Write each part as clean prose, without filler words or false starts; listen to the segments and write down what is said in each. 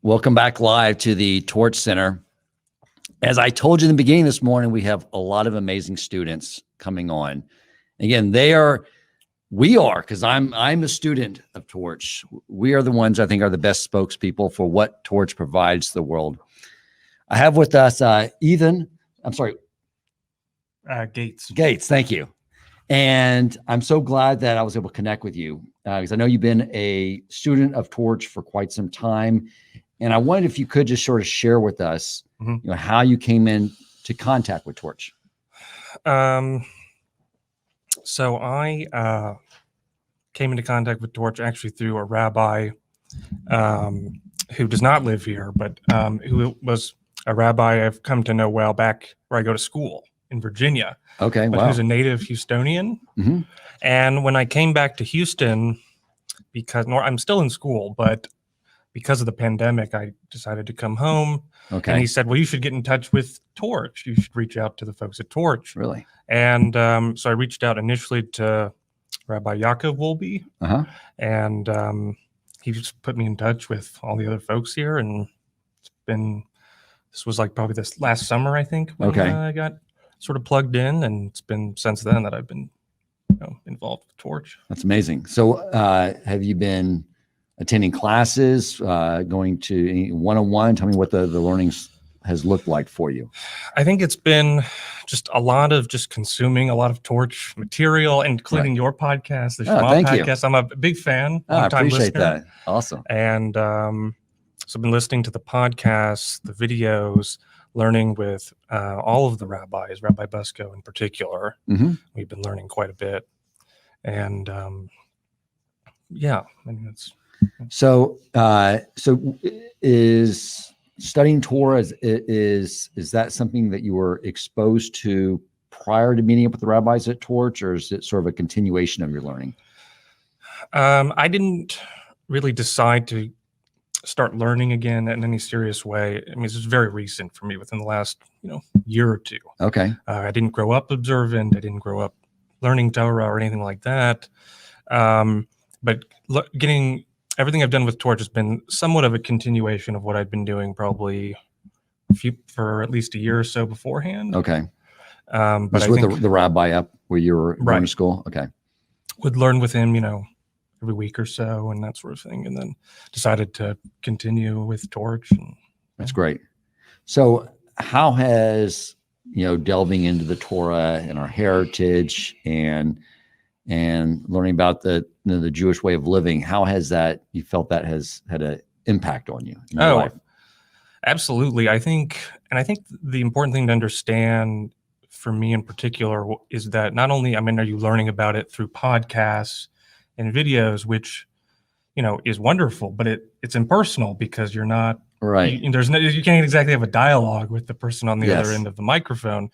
Welcome back live to the Torch Center. As I told you in the beginning this morning, we have a lot of amazing students coming on. Again, we are, because I'm a student of Torch. We are the ones I think are the best spokespeople for what Torch provides the world. I have with us Gaitz. Gaitz, thank you. And I'm so glad that I was able to connect with you because I know you've been a student of Torch for quite some time. And I wondered if you could just sort of share with us, how you came into contact with Torch. So I came into contact with Torch actually through a rabbi who does not live here, but who was a rabbi I've come to know well back where I go to school in Virginia. Okay, but wow. Who's a native Houstonian. Mm-hmm. And when I came back to Houston, I'm still in school, but because of the pandemic, I decided to come home. Okay. And he said, well, you should get in touch with Torch. You should reach out to the folks at Torch. Really? And so I reached out initially to Rabbi Yaakov Wolbe. And he just put me in touch with all the other folks here. And this was like probably this last summer, I think, when I got sort of plugged in. And it's been since then that I've been involved with Torch. That's amazing. So have you been attending classes, going to any one-on-one? Tell me what the learning has looked like for you. I think it's been just a lot of just consuming a lot of Torch material, including your podcast, the Shema podcast. I'm a big fan. I appreciate listener. That. Awesome. And so I've been listening to the podcasts, the videos, learning with all of the rabbis, Rabbi Busco in particular. Mm-hmm. We've been learning quite a bit. And I mean, it's... So is studying Torah, is that something that you were exposed to prior to meeting up with the rabbis at Torch, or is it sort of a continuation of your learning? I didn't really decide to start learning again in any serious way. I mean, this is very recent for me, within the last year or two. Okay. I didn't grow up observant. I didn't grow up learning Torah or anything like that. But getting everything I've done with Torch has been somewhat of a continuation of what I'd been doing probably for at least a year or so beforehand. Okay. But just I with think the rabbi up where you were going to school? Okay. Would learn with him, every week or so and that sort of thing. And then decided to continue with Torch. That's great. So how has, delving into the Torah and our heritage and learning about the Jewish way of living, how has you felt that has had an impact on you in your life? Absolutely. I think the important thing to understand for me in particular is that not only, are you learning about it through podcasts and videos, which, is wonderful, but it's impersonal because you're not, right. You can't exactly have a dialogue with the person on the other end of the microphone.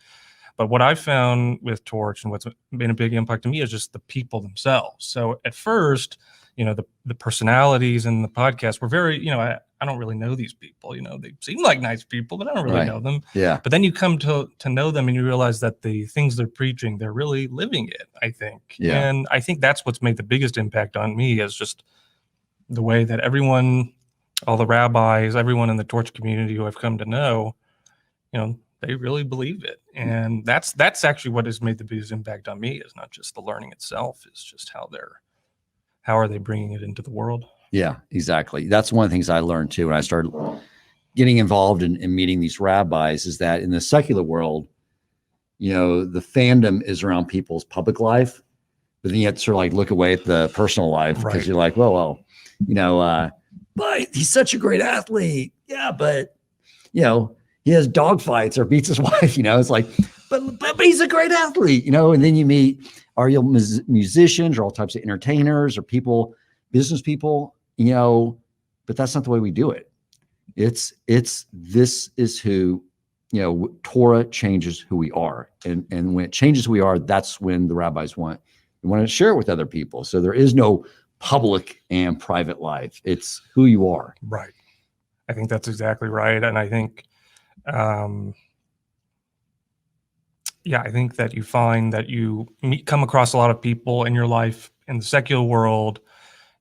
But what I found with Torch and what's been a big impact to me is just the people themselves. So at first, the personalities in the podcast were very, I don't really know these people. They seem like nice people, but I don't really know them. Yeah. But then you come to know them and you realize that the things they're preaching, they're really living it, I think. Yeah. And I think that's what's made the biggest impact on me is just the way that everyone, all the rabbis, everyone in the Torch community who I've come to know, they really believe it. And that's actually what has made the biggest impact on me, is not just the learning itself, it's just how are they bringing it into the world. Yeah, exactly. That's one of the things I learned too when I started getting involved in meeting these rabbis, is that in the secular world, the fandom is around people's public life, but then you have to sort of like look away at the personal life because you're like, well, but he's such a great athlete. Yeah, but he has dog fights or beats his wife, it's like, but he's a great athlete, and then you meet musicians or all types of entertainers or people, business people, but that's not the way we do it. This is who, Torah changes who we are. And when it changes who we are, that's when the rabbis want to share it with other people. So there is no public and private life. It's who you are. Right. I think that's exactly right. And I think, Yeah, I think that you find that you come across a lot of people in your life, in the secular world,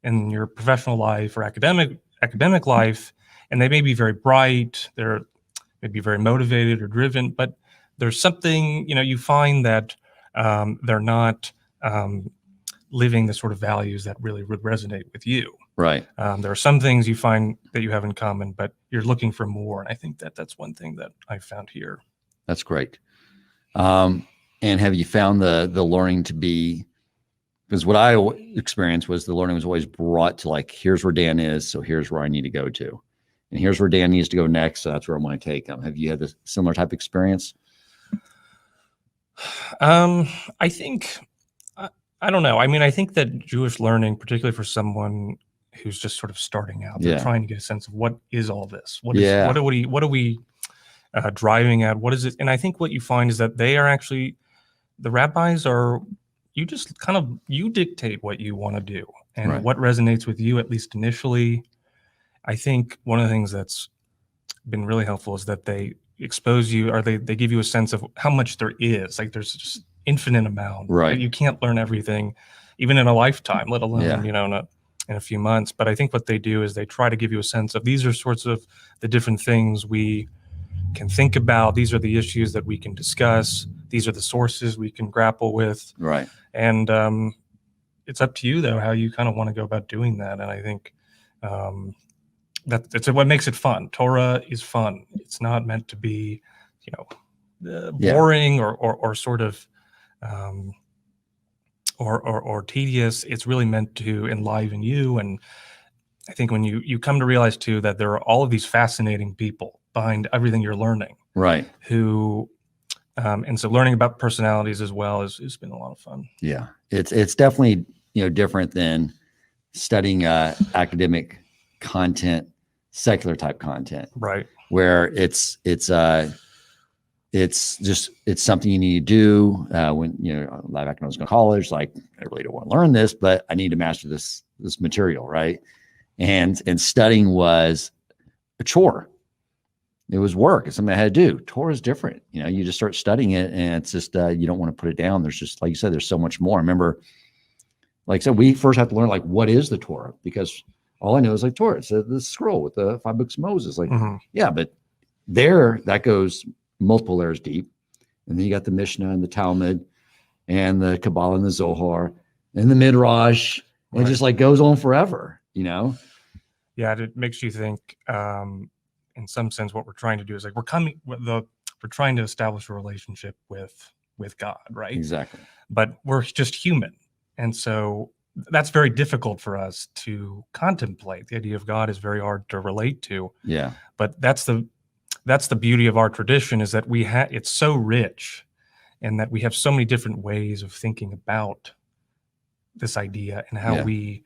in your professional life or academic life, and they may be very bright, they're maybe very motivated or driven, but there's something, you find that they're not living the sort of values that really would resonate with you. Right. There are some things you find that you have in common, but you're looking for more. And I think that that's one thing that I found here. That's great. And have you found the learning to be, because what I experienced was the learning was always brought to like, here's where Dan is, so here's where I need to go to. And here's where Dan needs to go next, so that's where I want to take him. Have you had a similar type of experience? I think, I don't know. I mean, I think that Jewish learning, particularly for someone who's just sort of starting out, they're trying to get a sense of what is all this? What are we driving at? What is it? And I think what you find is that they are actually, the rabbis are, you just kind of, you dictate what you want to do and what resonates with you, at least initially. I think one of the things that's been really helpful is that they expose you, or they give you a sense of how much there is. Like there's just infinite amount. Right. You can't learn everything, even in a lifetime, let alone, in a few months. But I think what they do is they try to give you a sense of these are sorts of the different things we can think about. These are the issues that we can discuss. These are the sources we can grapple with. Right. And it's up to you, though, how you kind of want to go about doing that. And I think that's what makes it fun. Torah is fun. It's not meant to be, boring or sort of or tedious. It's really meant to enliven you. And I think when you come to realize too that there are all of these fascinating people behind everything you're learning, right? Who and so learning about personalities as well has been a lot of fun. Yeah, it's definitely different than studying academic content, secular type content, right? Where it's something you need to do when back when I was going to college. Like I really don't want to learn this, but I need to master this material, right? And studying was a chore. It was work. It's something I had to do. Torah is different. You just start studying it, and it's just you don't want to put it down. There's just, like you said, there's so much more. I remember, like I said, we first have to learn like what is the Torah, because all I know is like Torah. It's the scroll with the 5 books of Moses. Like, yeah, but that goes multiple layers deep, and then you got the Mishnah and the Talmud, and the Kabbalah and the Zohar and the Midrash, and it just like goes on forever. Yeah, it makes you think. In some sense, what we're trying to do is like we're trying to establish a relationship with God, right? Exactly. But we're just human, and so that's very difficult for us to contemplate. The idea of God is very hard to relate to. Yeah. But that's the beauty of our tradition, is that it's so rich, and that we have so many different ways of thinking about this idea and how we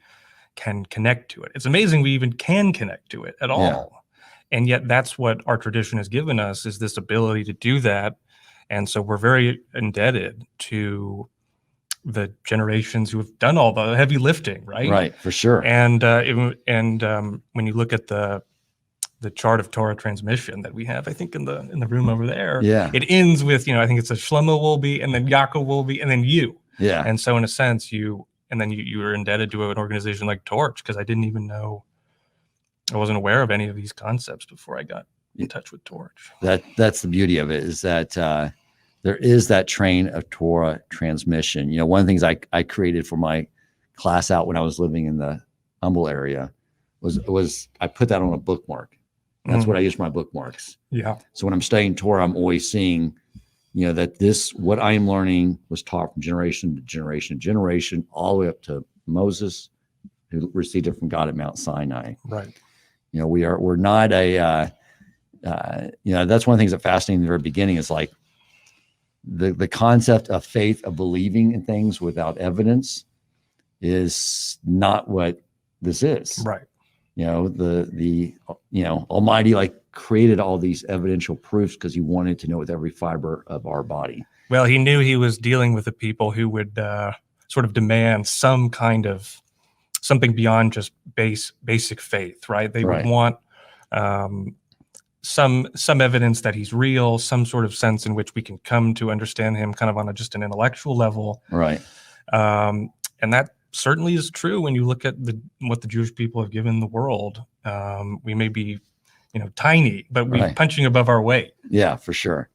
can connect to it. It's amazing we even can connect to it at all. And yet that's what our tradition has given us, is this ability to do that. And so we're very indebted to the generations who have done all the heavy lifting, right? Right, for sure. And when you look at the chart of Torah Transmission that we have, I think in the room over there, it ends with, I think it's a Shlomo will be, and then Yaakov will be, and then you. Yeah. And so in a sense, you were indebted to an organization like Torch, because I didn't even know, I wasn't aware of any of these concepts before I got in touch with Torch. That's the beauty of it, is that there is that train of Torah transmission. One of the things I created for my class out when I was living in the Humble area was I put that on a bookmark. That's what I use for my bookmarks. Yeah. So when I'm studying Torah, I'm always seeing, that what I am learning was taught from generation to generation to generation, all the way up to Moses, who received it from God at Mount Sinai. Right. We're not that's one of the things that fascinated me in the very beginning, is like the concept of faith, of believing in things without evidence, is not what this is. Right. The Almighty like created all these evidential proofs because he wanted to know with every fiber of our body. Well, he knew he was dealing with the people who would sort of demand some kind of something beyond just basic faith, right? They would want some evidence that he's real, some sort of sense in which we can come to understand him kind of on just an intellectual level. Right. And that certainly is true when you look at what the Jewish people have given the world. We may be, tiny, but we're punching above our weight. Yeah, for sure.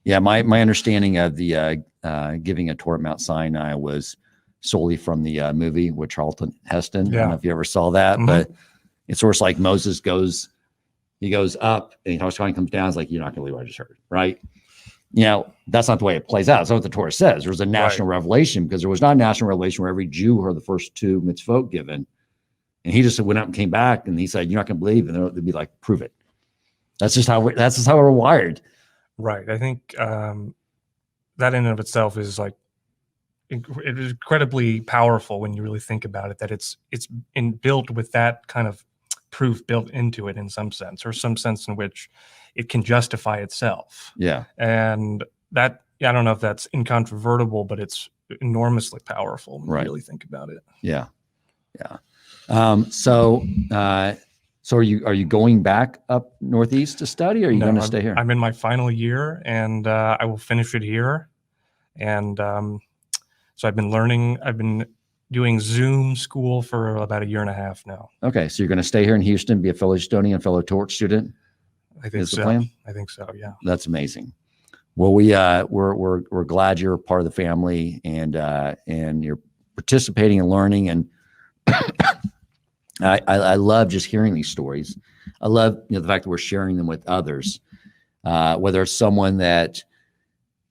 Yeah, my understanding of the giving a Torah at Mount Sinai was solely from the movie with Charlton Heston. I don't know if you ever saw that, but it's sort of like Moses goes up and he comes down. It's like, you're not going to believe what I just heard, right? That's not the way it plays out. That's not what the Torah says. There's a national revelation, because there was not a national revelation where every Jew heard the first 2 mitzvot given. And he just went up and came back and he said, you're not going to believe. And they'd be like, prove it. That's just how we're wired. Right. I think that in and of itself is like, it is incredibly powerful when you really think about it, that it's built with that kind of proof built into it in some sense, or some sense in which it can justify itself. Yeah. And that, I don't know if that's incontrovertible, but it's enormously powerful when you really think about it. Yeah. Yeah. So are you going back up Northeast to study, or are you going to stay here? I'm in my final year, and I will finish it here. And so I've been doing Zoom school for about 1.5 years now. Okay. So you're going to stay here in Houston, be a fellow Estonian, fellow Torch student? I think so. Plan? I think so. Yeah. That's amazing. Well, we're glad you're part of the family, and you're participating and learning. And I love just hearing these stories. I love the fact that we're sharing them with others, whether it's someone that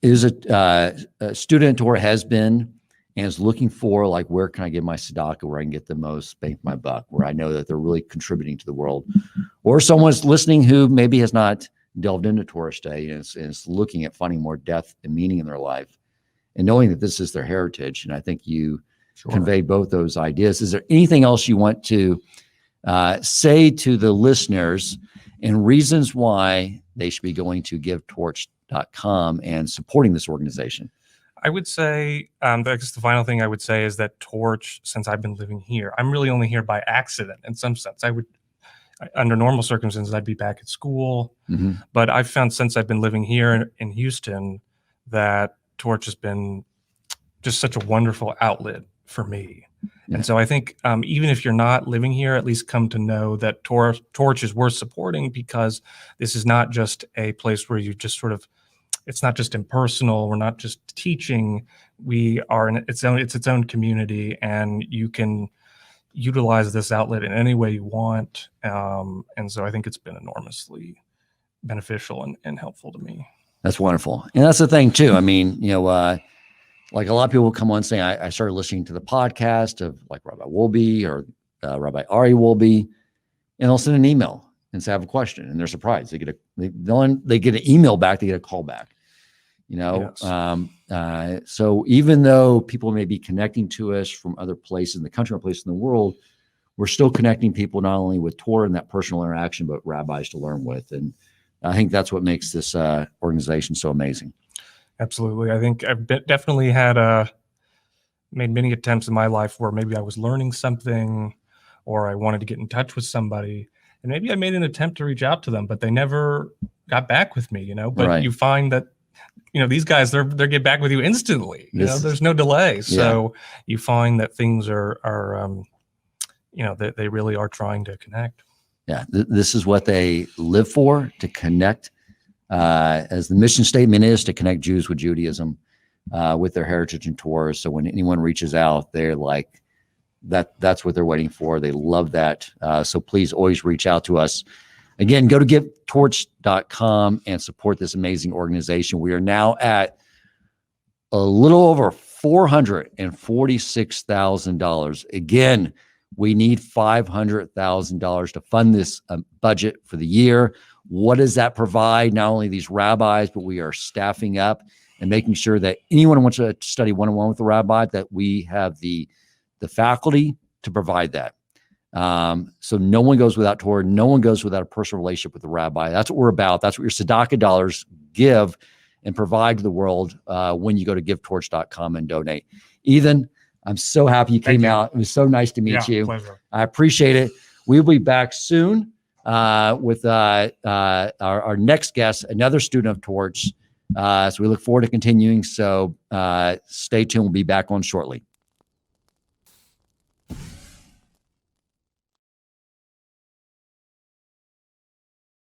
is a student or has been and is looking for, like, where can I get my tzedakah, where I can get the most bang for my buck, where I know that they're really contributing to the world, or someone's listening who maybe has not delved into Torah study and is looking at finding more depth and meaning in their life, and knowing that this is their heritage. And I think you conveyed both those ideas. Is there anything else you want to say to the listeners, and reasons why they should be going to givetorch.com and supporting this organization? I would say, I guess the final thing I would say is that Torch, since I've been living here, I'm really only here by accident in some sense. Under normal circumstances, I'd be back at school. But I've found, since I've been living here in Houston, that Torch has been just such a wonderful outlet for me. Yeah. And so I think even if you're not living here, at least come to know that Torch is worth supporting, because this is not just a place where you just sort of, it's not just impersonal. We're not just teaching. We are it's its own community, and you can utilize this outlet in any way you want. And so I think it's been enormously beneficial and helpful to me. That's wonderful. And that's the thing too. I mean, like a lot of people come on saying, I started listening to the podcast of like Rabbi Wolbe or Rabbi Ari Wolbe, and they'll send an email and say, I have a question, and they're surprised. They get an email back, they get a call back. Yes. So even though people may be connecting to us from other places in the country or places in the world, we're still connecting people not only with Torah and that personal interaction, but rabbis to learn with. And I think that's what makes this organization so amazing. Absolutely. I think I've definitely made many attempts in my life where maybe I was learning something, or I wanted to get in touch with somebody, and maybe I made an attempt to reach out to them, but they never got back with me, But you find that, these guys, they get back with you instantly. There's no delay. So you find that things are they really are trying to connect. Yeah. This is what they live for, to connect. As the mission statement is, to connect Jews with Judaism, with their heritage and Torah. So when anyone reaches out, they're like, that's what they're waiting for. They love that. So please always reach out to us. Again, go to givetorch.com and support this amazing organization. We are now at a little over $446,000. Again, we need $500,000 to fund this budget for the year. What does that provide? Not only these rabbis, but we are staffing up and making sure that anyone who wants to study one-on-one with a rabbi, that we have the faculty to provide that. So no one goes without Torah. No one goes without a personal relationship with the rabbi. That's what we're about. That's what your tzedakah dollars give and provide to the world when you go to givetorch.com and donate. Ethan, I'm so happy you came out. It was so nice to meet you. Pleasure. I appreciate it. We'll be back soon with our next guest, another student of Torch. So we look forward to continuing. So stay tuned. We'll be back on shortly.